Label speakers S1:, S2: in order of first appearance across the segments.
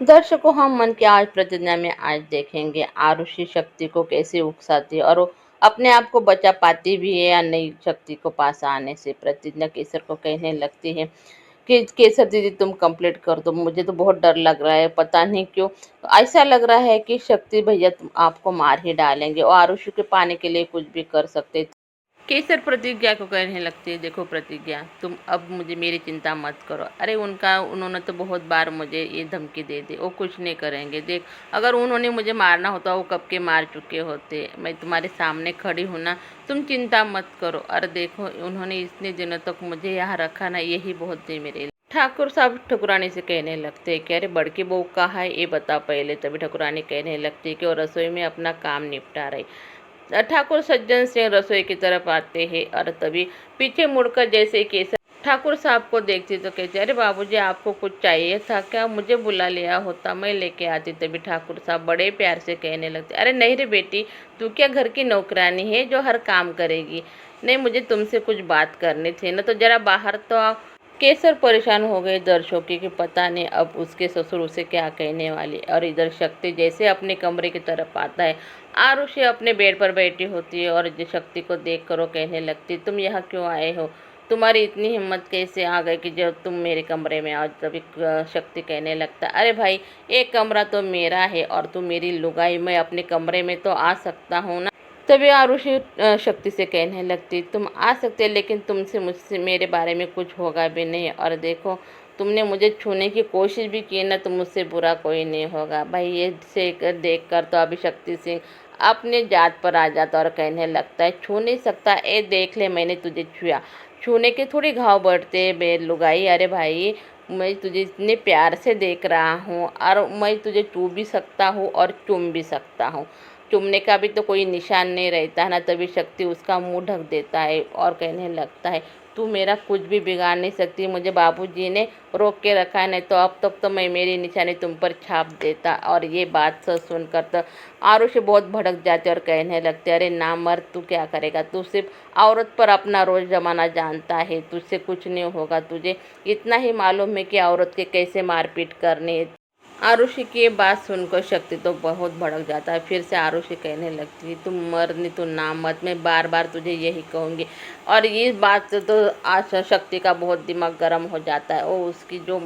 S1: दर्शकों, हम मन की आज प्रतिज्ञा में आज देखेंगे आरुषि शक्ति को कैसे उकसाती है और वो अपने आप को बचा पाती भी है या नहीं। शक्ति को पास आने से प्रतिज्ञा केसर को कहने लगती है कि केसर दीदी तुम कंप्लीट कर दो, मुझे तो बहुत डर लग रहा है, पता नहीं क्यों। ऐसा लग रहा है कि शक्ति भैया तुम आपको मार ही डालेंगे और आरुषि के पाने के लिए कुछ भी कर सकते। केसर प्रतिज्ञा को कहने लगती है, देखो प्रतिज्ञा, तुम अब मुझे मेरी चिंता मत करो। अरे उन्होंने तो बहुत बार मुझे ये धमकी दे दी, वो कुछ नहीं करेंगे। देख, अगर उन्होंने मुझे मारना होता वो कब के मार चुके होते। मैं तुम्हारे सामने खड़ी हूँ ना, तुम चिंता मत करो। अरे देखो, उन्होंने इतने दिनों तक मुझे यहाँ रखा ना, यही बहुत है मेरे लिए। ठाकुर साहब ठकुरानी से कहने लगते हैं कि अरे बड़की बहू कहाँ है, ये बता पहले। तभी ठकुरानी कहने लगती है कि वो रसोई में अपना काम निपटा रही। ठाकुर सज्जन सिंह रसोई की तरफ आते हैं और तभी पीछे मुड़कर जैसे केसर ठाकुर साहब को देखती तो कहते, अरे बाबूजी, आपको कुछ चाहिए था क्या? मुझे बुला लिया होता, मैं लेके आती। तभी ठाकुर साहब बड़े प्यार से कहने लगते, अरे नहीं रे बेटी, तू क्या घर की नौकरानी है जो हर काम करेगी? नहीं, मुझे तुमसे कुछ बात करनी थी ना, तो जरा बाहर तो आओ। केसर परेशान हो गए दर्शकों कि पता नहीं अब उसके ससुर उसे क्या कहने वाली। और इधर शक्ति जैसे अपने कमरे की तरफ आता है, आरुषि अपने बेड पर बैठी होती है और शक्ति को देख कर वो कहने लगती, तुम यहाँ क्यों आए हो? तुम्हारी इतनी हिम्मत कैसे आ गई कि जब तुम मेरे कमरे में आओ? तभी शक्ति कहने लगता, अरे भाई, एक कमरा तो मेरा है और तू मेरी लुगाई, मैं अपने कमरे में तो आ सकता हूँ ना। तभी आरुषि शक्ति से कहने लगती, तुम आ सकते, लेकिन तुमसे मुझसे मेरे बारे में कुछ होगा भी नहीं। और देखो, तुमने मुझे छूने की कोशिश भी की ना, तो मुझसे बुरा कोई नहीं होगा। भाई ये से देख कर तो अभी शक्ति सिंह अपने जात पर आ जाता और कहने लगता है, छू नहीं सकता? ए देख ले, मैंने तुझे छुआ, छूने के थोड़ी घाव बढ़ते बेलुगाई। अरे भाई, मैं तुझे इतने प्यार से देख रहा हूँ और मैं तुझे छू भी सकता हूँ और चूम भी सकता हूँ। चुमने का भी तो कोई निशान नहीं रहता है ना। तभी शक्ति उसका मुंह ढक देता है और कहने लगता है, तू मेरा कुछ भी बिगाड़ नहीं सकती, मुझे बाबूजी ने रोक के रखा है, नहीं तो अब तक तो मैं मेरी निशानी तुम पर छाप देता। और ये बात सुनकर तो आरुषि बहुत भड़क जाते और कहने लगते, अरे ना मर्द, तू क्या करेगा? तू सिर्फ औरत पर अपना रोज जमाना जानता है, तुझसे कुछ नहीं होगा। तुझे इतना ही मालूम है कि औरत के कैसे मारपीट करनी है। आरुषि की ये बात सुनकर शक्ति तो बहुत भड़क जाता है। फिर से आरुषि कहने लगती है, तुम मर्द नहीं तो ना मत, मैं बार बार तुझे यही कहूँगी। और ये बात तो आज शक्ति का बहुत दिमाग गर्म हो जाता है। वो उसकी जो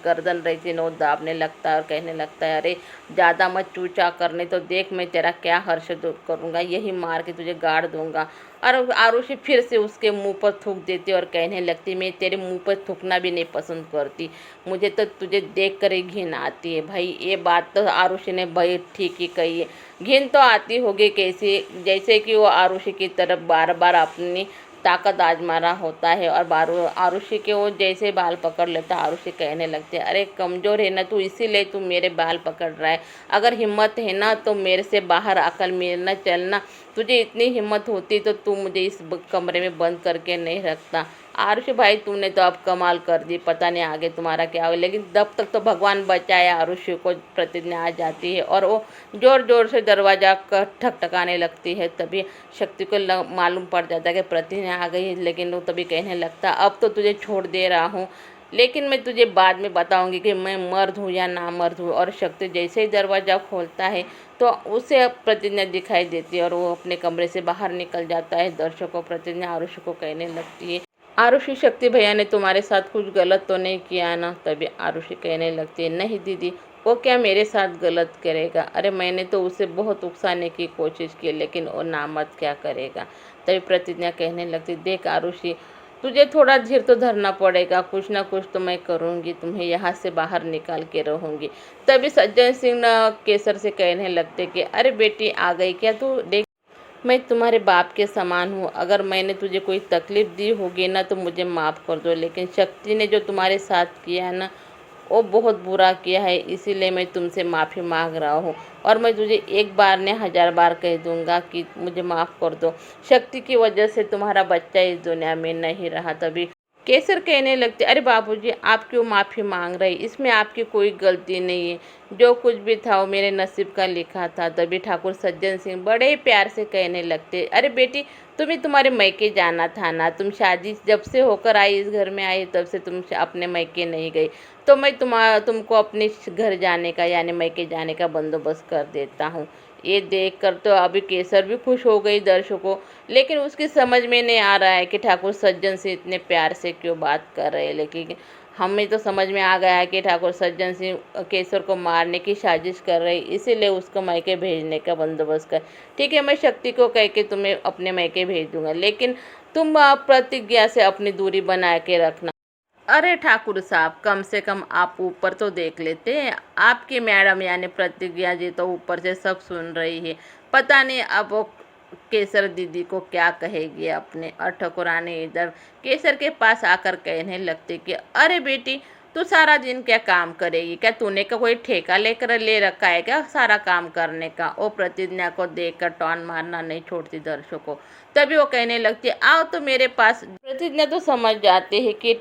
S1: गर्दन रहती है ना, वो दाबने लगता है और कहने लगता है, अरे ज़्यादा मत चूचा करने, तो देख मैं तेरा क्या हर्ष करूँगा, यही मार के तुझे गाड़ दूंगा। और आरुषि फिर से उसके मुंह पर थूक देती और कहने लगती, मैं तेरे मुंह पर थूकना भी नहीं पसंद करती, मुझे तो तुझे देख कर ही घिन आती है। भाई ये बात तो आरुषि ने भाई ठीक ही कही है। घिन तो आती होगी कैसी, जैसे कि वो आरुषि की तरफ बार बार अपनी ताकत आजमा रहा होता है और बारू आरुषि के वो जैसे बाल पकड़ लेता है। आरुषि कहने लगते हैं, अरे कमज़ोर है ना तू, इसीलिए तू मेरे बाल पकड़ रहा है। अगर हिम्मत है ना तो मेरे से बाहर आकर मेरे ना चलना। तुझे इतनी हिम्मत होती तो तू मुझे इस कमरे में बंद करके नहीं रखता। आरुषि भाई, तूने तो अब कमाल कर दी, पता नहीं आगे तुम्हारा क्या होगा। लेकिन तब तक तो भगवान बचाए, आरुषि को प्रतिज्ञा आ जाती है और वो ज़ोर ज़ोर से दरवाज़ा ठकठकाने लगती है। तभी शक्ति को मालूम पड़ जाता है कि प्रतिज्ञा आ गई है। लेकिन वो तभी कहने लगता, अब तो तुझे छोड़ दे रहा हूँ, लेकिन मैं तुझे बाद में बताऊंगी कि मैं मर्द हूँ या ना मर्द हूँ। और शक्ति जैसे ही दरवाज़ा खोलता है तो उसे अब प्रतिज्ञा दिखाई देती है और वो अपने कमरे से बाहर निकल जाता है। दर्शकों, प्रतिज्ञा आरुषि को कहने लगती है, आरुषि, शक्ति भैया ने तुम्हारे साथ कुछ गलत तो नहीं किया ना? तभी आरुषि कहने लगती है, नहीं दीदी, वो क्या मेरे साथ गलत करेगा? अरे मैंने तो उसे बहुत उकसाने की कोशिश की, लेकिन वो नामर्द क्या करेगा? तभी प्रतिज्ञा कहने लगती, देख आरुषि, तुझे थोड़ा धीर तो धरना पड़ेगा, कुछ ना कुछ तो मैं करूँगी, तुम्हें यहाँ से बाहर निकाल के रहूँगी। तभी सज्जन सिंह केसर से कहने लगते कि अरे बेटी, आ गई क्या तू? देख, मैं तुम्हारे बाप के समान हूँ, अगर मैंने तुझे कोई तकलीफ़ दी होगी ना तो मुझे माफ़ कर दो। लेकिन शक्ति ने जो तुम्हारे साथ किया है ना, वो बहुत बुरा किया है, इसीलिए मैं तुमसे माफ़ी मांग रहा हूँ। और मैं तुझे एक बार ने 1000 बार कह दूंगा कि मुझे माफ़ कर दो। शक्ति की वजह से तुम्हारा बच्चा इस दुनिया में नहीं रहा। तभी केसर कहने लगते, अरे बाबूजी आप क्यों माफ़ी मांग रहे, इसमें आपकी कोई गलती नहीं है, जो कुछ भी था वो मेरे नसीब का लिखा था। तभी ठाकुर सज्जन सिंह बड़े ही प्यार से कहने लगते, अरे बेटी तुम्हें तुम्हारे मैके जाना था ना, तुम शादी जब से होकर आई, इस घर में आई, तब से तुम अपने मैके नहीं गई, तो मैं तुमको अपने घर जाने का यानी मैके जाने का बंदोबस्त कर देता हूँ। ये देखकर तो अभी केसर भी खुश हो गई दर्शकों, लेकिन उसकी समझ में नहीं आ रहा है कि ठाकुर सज्जन से इतने प्यार से क्यों बात कर रहे हैं। लेकिन हमें तो समझ में आ गया है कि ठाकुर सज्जन सिंह केसर को मारने की साजिश कर रहे, इसीलिए उसको मैके भेजने का बंदोबस्त कर। ठीक है, मैं शक्ति को कह के तुम्हें अपने मैके भेज दूंगा, लेकिन तुम प्रतिज्ञा से अपनी दूरी बना के रखना। अरे ठाकुर साहब, कम से कम आप ऊपर तो देख लेते हैं, आपकी मैडम यानी प्रतिज्ञा जी तो ऊपर से सब सुन रही है। पता नहीं अब वो केसर दीदी को क्या कहेगी अपने। और ठकुरानी इधर केसर के पास आकर कहने लगती कि अरे बेटी तू सारा दिन क्या काम करेगी, क्या तूने का कोई ठेका लेकर ले रखा है क्या सारा काम करने का। वो प्रतिज्ञा को देखकर टॉन मारना नहीं छोड़ती दर्शकों। तभी वो कहने लगती है आओ तो मेरे पास। प्रतिज्ञा तो समझ जाते हैं कि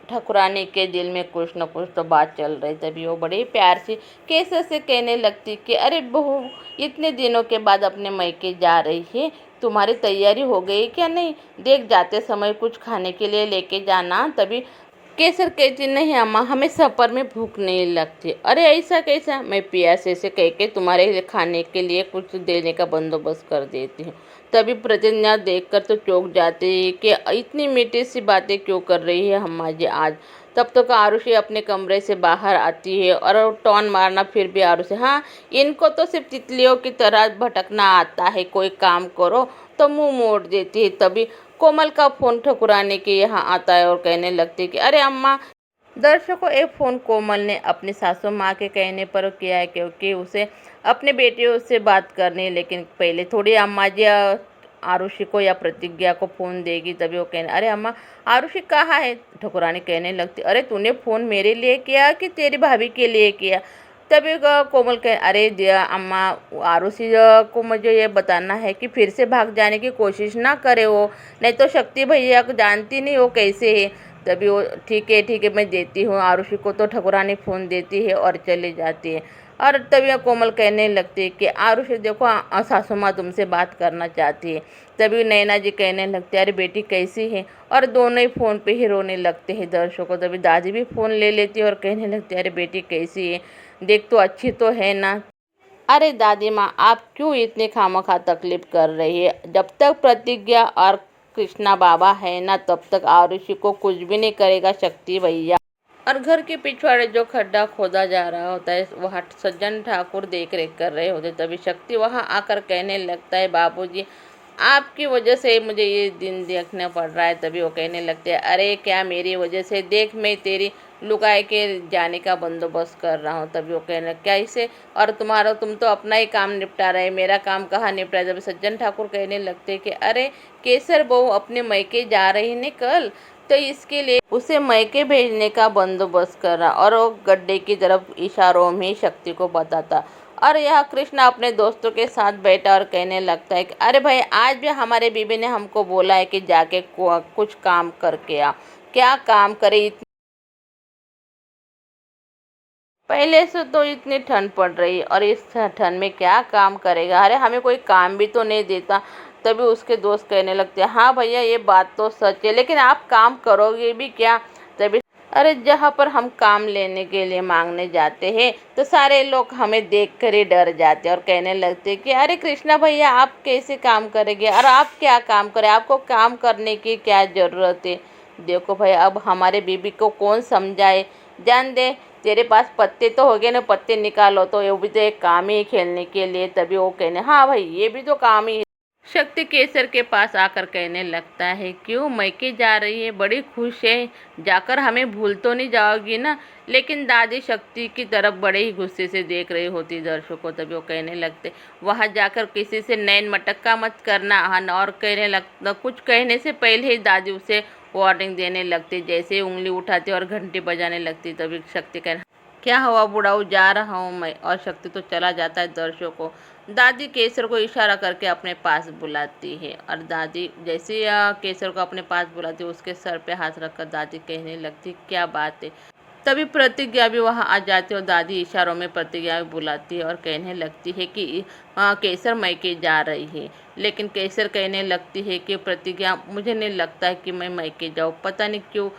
S1: ठकुरानी के दिल में कुछ न कुछ तो बात चल रही। तभी वो बड़े प्यार से केसर से कहने लगती कि अरे बहू इतने दिनों के बाद अपने मैके जा रही है, तुम्हारी तैयारी हो गई क्या नहीं, देख जाते समय कुछ खाने के लिए लेके जाना। तभी केसर कहती नहीं अम्मा, हमें सफ़र में भूख नहीं लगती। अरे ऐसा कैसा, मैं पियासे से कह के तुम्हारे लिए खाने के लिए कुछ देने का बंदोबस्त कर देती हूँ। तभी प्रतिज्ञा देखकर तो चौंक जाते हैं कि इतनी मीठी सी बातें क्यों कर रही है अम्मा जी आज। तब तक आरुषि अपने कमरे से बाहर आती है और टॉन मारना फिर भी आरुषि, हाँ इनको तो सिर्फ तितलियों की तरह भटकना आता है, कोई काम करो तो मुंह मोड़ देती है। तभी कोमल का फोन ठकुराने के यहाँ आता है और कहने लगती है कि अरे अम्मा। दर्शकों, एक फ़ोन कोमल ने अपनी सासू माँ के कहने पर किया है, क्योंकि उसे अपने बेटियों से बात करनी है। लेकिन पहले थोड़ी अम्मा जी आरुषि को या प्रतिज्ञा को फ़ोन देगी। तभी वो कहने, अरे अम्मा आरुषि कहाँ है। ठकुरानी कहने लगती, अरे तूने फ़ोन मेरे लिए किया कि तेरी भाभी के लिए किया। तभी कोमल कहे, अरे दिया अम्मा आरुषि को मुझे ये बताना है कि फिर से भाग जाने की कोशिश ना करे वो, नहीं तो शक्ति भैया को जानती नहीं वो कैसे है। तभी वो ठीक है मैं देती हूँ। आरुषि को तो ठकुरानी फ़ोन देती है और चली जाती है। और तभी कोमल कहने लगती है कि आरुषि देखो सासू माँ तुमसे बात करना चाहती है। तभी नैना जी कहने लगते, अरे बेटी कैसी है। और दोनों ही फ़ोन पे ही रोने लगते हैं दर्शकों। तभी दादी भी फ़ोन ले लेती है और कहने लगती है, अरे बेटी कैसी है, देख तो अच्छी तो है ना। अरे दादी माँ आप क्यों इतनी खामखा तकलीफ कर रही है, जब तक प्रतिज्ञा और कृष्णा बाबा है ना तब तक आरुषि को कुछ भी नहीं करेगा शक्ति भैया। और घर के पिछवाड़े जो खड्डा खोदा जा रहा होता है वहाँ सज्जन ठाकुर देख रेख कर रहे होते। तभी शक्ति वहाँ आकर कहने लगता है, बाबूजी आपकी वजह से मुझे ये दिन देखना पड़ रहा है। तभी वो कहने लगते हैं, अरे क्या मेरी वजह से, देख मैं तेरी लुगाई के जाने का बंदोबस्त कर रहा हूँ। तभी वो कहने कैसे, और तुम तो अपना ही काम निपटा रहे, मेरा काम कहाँ निपटा। जब सज्जन ठाकुर कहने लगते कि अरे केसर बहू अपने मैके जा रही ने कल, तो इसके लिए उसे मैके भेजने का बंदोबस्त कर रहा। और वो गड्ढे की तरफ इशारों में शक्ति को बताता। और यह कृष्णा अपने दोस्तों के साथ बैठा और कहने लगता है कि अरे भाई आज भी हमारे बीबी ने हमको बोला है कि जाके कुछ काम करके आ। क्या काम करे, पहले से तो इतनी ठंड पड़ रही है और इस ठंड में क्या काम करेगा, अरे हमें कोई काम भी तो नहीं देता। तभी उसके दोस्त कहने लगते हैं, हाँ भैया ये बात तो सच है, लेकिन आप काम करोगे भी क्या। तभी अरे जहाँ पर हम काम लेने के लिए मांगने जाते हैं तो सारे लोग हमें देख कर ही डर जाते हैं और कहने लगते हैं कि अरे कृष्णा भैया आप कैसे काम करेंगे और आप क्या काम करें, आपको काम करने की क्या ज़रूरत है। देखो भाई अब हमारे बीबी को कौन समझाए, जान दे तेरे पास पत्ते तो हो गए ना, पत्ते निकालो, तो ये भी तो एक काम ही है खेलने के लिए। तभी वो कहने, हाँ भाई ये भी तो काम ही है। शक्ति केसर के पास आकर कहने लगता है, क्यों मैके जा रही है, बड़ी खुश है, जाकर हमें भूल तो नहीं जाओगी ना। लेकिन दादी शक्ति की तरफ बड़े ही गुस्से से देख रही होती दर्शकों। तभी वो कहने लगते, वहाँ जाकर किसी से नैन मटक्का मत करना। हन और कहने लगता, कुछ कहने से पहले ही दादी उसे वार्निंग देने लगती, जैसे उंगली उठाती और घंटी बजाने लगती। तभी शक्ति कहना, क्या हुआ बुढ़ाऊ, जा रहा हूँ मैं। और शक्ति तो चला जाता है। दर्शकों, दादी केसर को इशारा करके अपने पास बुलाती है और दादी जैसे ही केसर को अपने पास बुलाती है उसके सर पे हाथ रखकर दादी कहने लगती, क्या बात है। तभी प्रतिज्ञा भी वहां आ जाती है और दादी इशारों में प्रतिज्ञा को बुलाती है और कहने लगती है कि केसर मैके जा रही है। लेकिन केसर कहने लगती है कि प्रतिज्ञा, मुझे नहीं लगता है कि मैं मैके जाऊँ, पता नहीं क्यों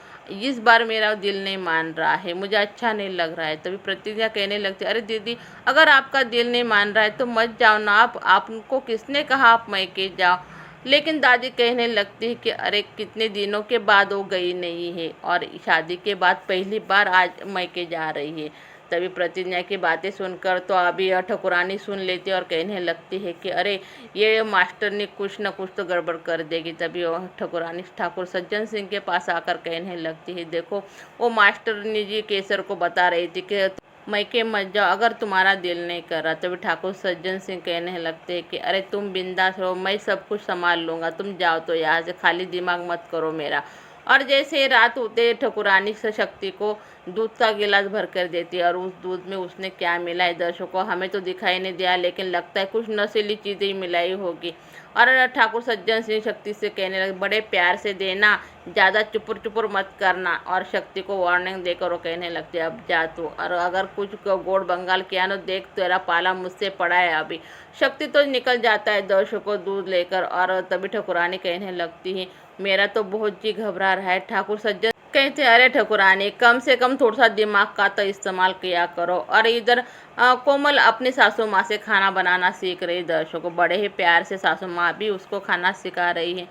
S1: इस बार मेरा दिल नहीं मान रहा है, मुझे अच्छा नहीं लग रहा है। तभी प्रतिज्ञा कहने लगती है, अरे दीदी, अगर आपका दिल नहीं मान रहा है तो मत जाओ ना, आप आपको किसने कहा आप मैके जाओ। लेकिन दादी कहने लगती है कि अरे कितने दिनों के बाद वो गई नहीं है और शादी के बाद पहली बार आज मैके जा रही है। तभी प्रतिज्ञा की बातें सुनकर तो अभी ठकुरानी सुन लेती है और कहने लगती है कि अरे ये मास्टर ने कुछ न कुछ तो गड़बड़ कर देगी। तभी वो ठकुरानी ठाकुर सज्जन सिंह के पास आकर कहने लगती है, देखो वो मास्टर ने जी केसर को बता रही थी कि मैके मत जाओ अगर तुम्हारा दिल नहीं कर रहा। तभी ठाकुर सज्जन सिंह कहने लगते हैं कि अरे तुम बिंदास रहो, मैं सब कुछ संभाल लूँगा, तुम जाओ तो यहाँ से, खाली दिमाग मत करो मेरा। और जैसे ही रात होते ठकुरानी से शक्ति को दूध का गिलास भर कर देती है और उस दूध में उसने क्या मिला है दर्शकों हमें तो दिखाई नहीं दिया, लेकिन लगता है कुछ नशीली चीज़ें मिलाई होगी। और ठाकुर सज्जन सिंह शक्ति से कहने लगे, बड़े प्यार से देना, ज़्यादा चुपुर चुपुर मत करना। और शक्ति को वार्निंग देकर वो कहने लगते, अब जा तू, और अगर कुछ गोड़ बंगाल किया ना देख, तेरा पाला मुझसे पड़ा है अभी। शक्ति तो निकल जाता है दर्शकों दूध लेकर। और तभी ठकुरानी कहने लगती है, मेरा तो बहुत जी घबरा रहा है। ठाकुर सज्जन कहते, अरे ठकुरानी, कम से कम थोड़ा सा दिमाग का तो इस्तेमाल किया करो। और इधर कोमल अपनी सासू माँ से खाना बनाना सीख रही। दर्शकों बड़े ही प्यार से सासू माँ भी उसको खाना सिखा रही है।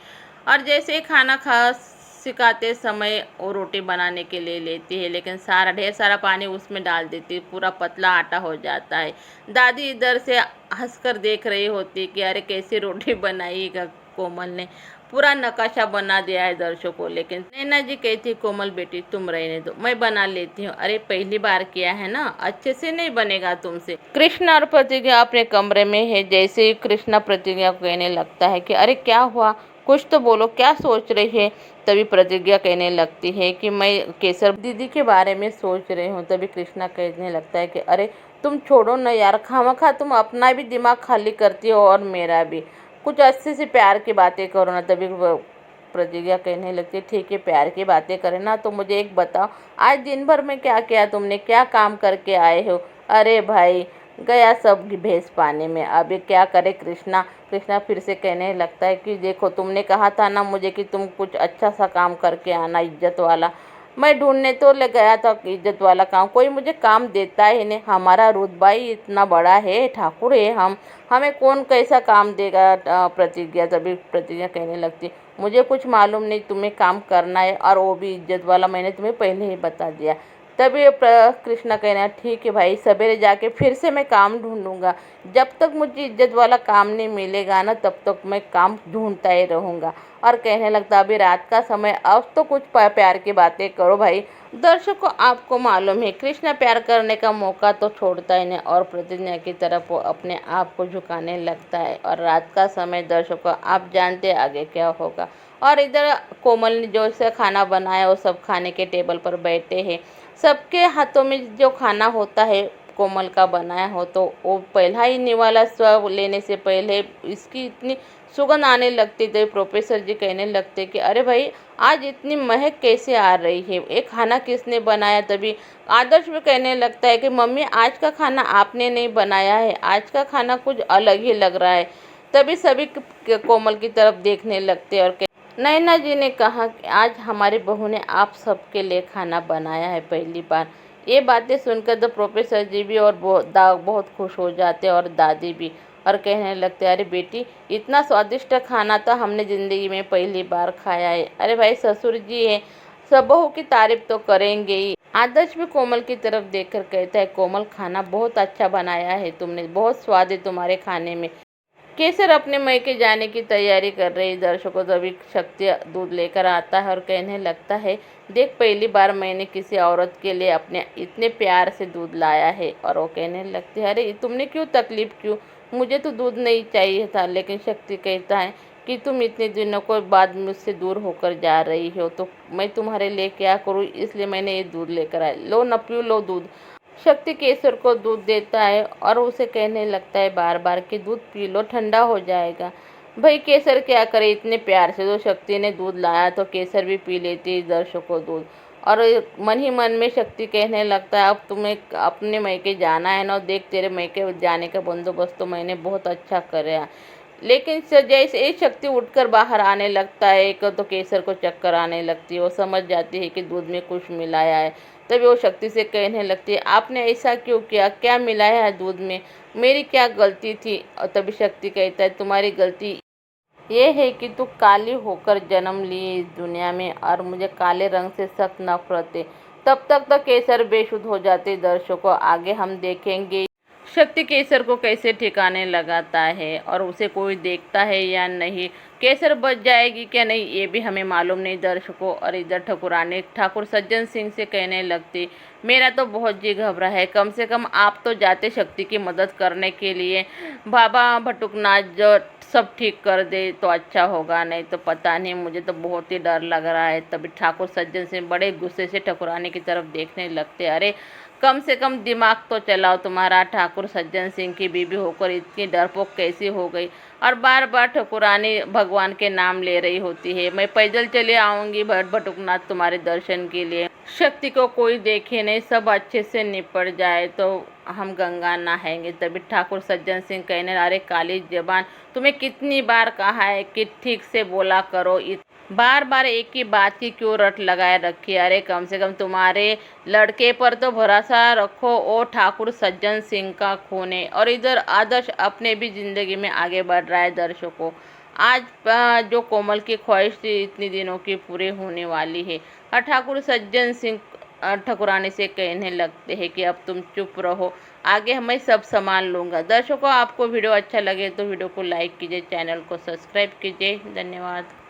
S1: और जैसे ही खाना सिखाते समय वो रोटी बनाने के लिए लेती है, लेकिन सारा ढेर सारा पानी उसमें डाल देती है, पूरा पतला आटा हो जाता है। दादी इधर से हंसकर देख रही होती कि अरे कैसी रोटी बनाई कोमल ने, पूरा नकाशा बना दिया है दर्शकों। लेकिन नैना जी कहती, कोमल बेटी तुम रहने दो, मैं बना लेती हूँ। अरे पहली बार किया है ना, अच्छे से नहीं बनेगा तुमसे। कृष्णा और प्रतिज्ञा अपने कमरे में है। जैसे ही कृष्णा प्रतिज्ञा को कहने लगता है कि अरे क्या हुआ, कुछ तो बोलो, क्या सोच रही है। तभी प्रतिज्ञा कहने लगती है कि मैं केसर दीदी के बारे में सोच रही हूँ। तभी कृष्णा कहने लगता है कि अरे तुम छोड़ो ना यार, खामखा तुम अपना भी दिमाग खाली करती हो और मेरा भी, कुछ अच्छे से प्यार की बातें करो ना। तभी प्रतिज्ञा कहने लगती है, ठीक है प्यार की बातें करें ना, तो मुझे एक बताओ, आज दिन भर में क्या किया तुमने, क्या काम करके आए हो। अरे भाई गया सब भैंस पानी में, अभी क्या करे कृष्णा। कृष्णा फिर से कहने लगता है कि देखो तुमने कहा था ना मुझे कि तुम कुछ अच्छा सा काम करके आना, इज्जत वाला। मैं ढूंढने तो ले गया था इज्जत वाला काम, कोई मुझे काम देता ही नहीं। हमारा रुतबा ही इतना बड़ा है, ठाकुर है हम, हमें कौन कैसा काम देगा। प्रतिज्ञा तभी प्रतिज्ञा कहने लगती, मुझे कुछ मालूम नहीं, तुम्हें काम करना है और वो भी इज्जत वाला, मैंने तुम्हें पहले ही बता दिया। तभी कृष्णा कहना, ठीक है भाई, सवेरे जाके फिर से मैं काम ढूंढूंगा, जब तक मुझे इज्जत वाला काम नहीं मिलेगा ना तब तक मैं काम ढूंढता ही रहूँगा। और कहने लगता, अभी रात का समय, अब तो कुछ प्यार की बातें करो भाई। दर्शकों आपको मालूम है कृष्णा प्यार करने का मौका तो छोड़ता ही नहीं और प्रतिज्ञा की तरफ वो अपने आप को झुकाने लगता है। और रात का समय दर्शकों आप जानते आगे क्या होगा। और इधर कोमल ने जो से खाना बनाया वो सब खाने के टेबल पर बैठे हैं। सबके हाथों में जो खाना होता है कोमल का बनाया हो, तो वो पहला ही निवाला स्व लेने से पहले इसकी इतनी सुगंध आने लगती। तो प्रोफेसर जी कहने लगते कि अरे भाई आज इतनी महक कैसे आ रही है, ये खाना किसने बनाया। तभी आदर्श भी कहने लगता है कि मम्मी आज का खाना आपने नहीं बनाया है, आज का खाना कुछ अलग ही लग रहा है। तभी सभी कोमल की तरफ देखने लगते और नैना जी ने कहा कि आज हमारी बहू ने आप सबके लिए खाना बनाया है पहली बार। ये बातें सुनकर तो प्रोफेसर जी भी और बहुत खुश हो जाते और दादी भी, और कहने लगते, अरे बेटी इतना स्वादिष्ट खाना तो हमने ज़िंदगी में पहली बार खाया है। अरे भाई ससुर जी है, सब बहू की तारीफ तो करेंगे ही। आदर्श भी कोमल की तरफ देखकर कहता है, कोमल खाना बहुत अच्छा बनाया है तुमने, बहुत स्वाद है तुम्हारे खाने में। केसर अपने मैके जाने की तैयारी कर रही। दर्शकों तभी शक्ति दूध लेकर आता है और कहने लगता है, देख पहली बार मैंने किसी औरत के लिए अपने इतने प्यार से दूध लाया है। और वो कहने लगती है, अरे तुमने क्यों तकलीफ़ क्यों, मुझे तो दूध नहीं चाहिए था। लेकिन शक्ति कहता है कि तुम इतने दिनों के बाद मुझसे दूर होकर जा रही हो तो मैं तुम्हारे लिए क्या करूँ, इसलिए मैंने ये दूध लेकर आया, लो न पियो लो दूध। शक्ति केसर को दूध देता है और उसे कहने लगता है बार बार कि दूध पी लो, ठंडा हो जाएगा। भाई केसर क्या करे, इतने प्यार से तो शक्ति ने दूध लाया तो केसर भी पी लेती है दर्शकों दूध। और मन ही मन में शक्ति कहने लगता है अब तुम्हें अपने मैके जाना है ना, देख तेरे मैके जाने का बंदोबस्त तो मैंने बहुत अच्छा कराया। लेकिन जैसे ही शक्ति उठकर बाहर आने लगता है एक तो केसर को चक्कर आने लगती है, वो समझ जाती है कि दूध में कुछ मिलाया है। तभी वो शक्ति से कहने लगती है आपने ऐसा क्यों किया, क्या मिलाया है दूध में, मेरी क्या गलती थी। और तभी शक्ति कहता है तुम्हारी गलती ये है कि तू काली होकर जन्म ली इस दुनिया में और मुझे काले रंग से सख्त नफरत है। तब तक तो केसर बेसुध हो जाते दर्शकों, आगे हम देखेंगे शक्ति केसर को कैसे ठिकाने लगाता है और उसे कोई देखता है या नहीं, केसर बच जाएगी क्या नहीं ये भी हमें मालूम नहीं दर्शकों। और इधर ठाकुरानी ठाकुर सज्जन सिंह से कहने लगती मेरा तो बहुत जी घबरा है, कम से कम आप तो जाते शक्ति की मदद करने के लिए, बाबा भटुकनाथ जो सब ठीक कर दे तो अच्छा होगा, नहीं तो पता नहीं, मुझे तो बहुत ही डर लग रहा है। तभी ठाकुर सज्जन सिंह बड़े गुस्से से ठाकुरानी की तरफ देखने लगते, अरे कम से कम दिमाग तो चलाओ तुम्हारा, ठाकुर सज्जन सिंह की बीवी होकर इतनी डरपोक कैसी हो गई और बार बार ठाकुरानी भगवान के नाम ले रही होती है, मैं पैदल चले आऊँगी भटुकनाथ तुम्हारे दर्शन के लिए, शक्ति को कोई देखे नहीं, सब अच्छे से निपट जाए तो हम गंगा नहाएंगे। तभी ठाकुर सज्जन सिंह कहने अरे काली जबान, तुम्हें कितनी बार कहा है कि ठीक से बोला करो, बार बार एक ही बात की क्यों रट लगाए रखी है, अरे कम से कम तुम्हारे लड़के पर तो भरोसा रखो, ओ ठाकुर सज्जन सिंह का खून है। और इधर आदर्श अपने भी ज़िंदगी में आगे बढ़ रहा है दर्शकों, आज जो कोमल की ख्वाहिश थी इतनी दिनों की पूरी होने वाली है। और ठाकुर सज्जन सिंह ठाकुरानी से कहने लगते हैं कि अब तुम चुप रहो, आगे मैं सब संभाल लूँगा। दर्शकों आपको वीडियो अच्छा लगे तो वीडियो को लाइक कीजिए, चैनल को सब्सक्राइब कीजिए, धन्यवाद।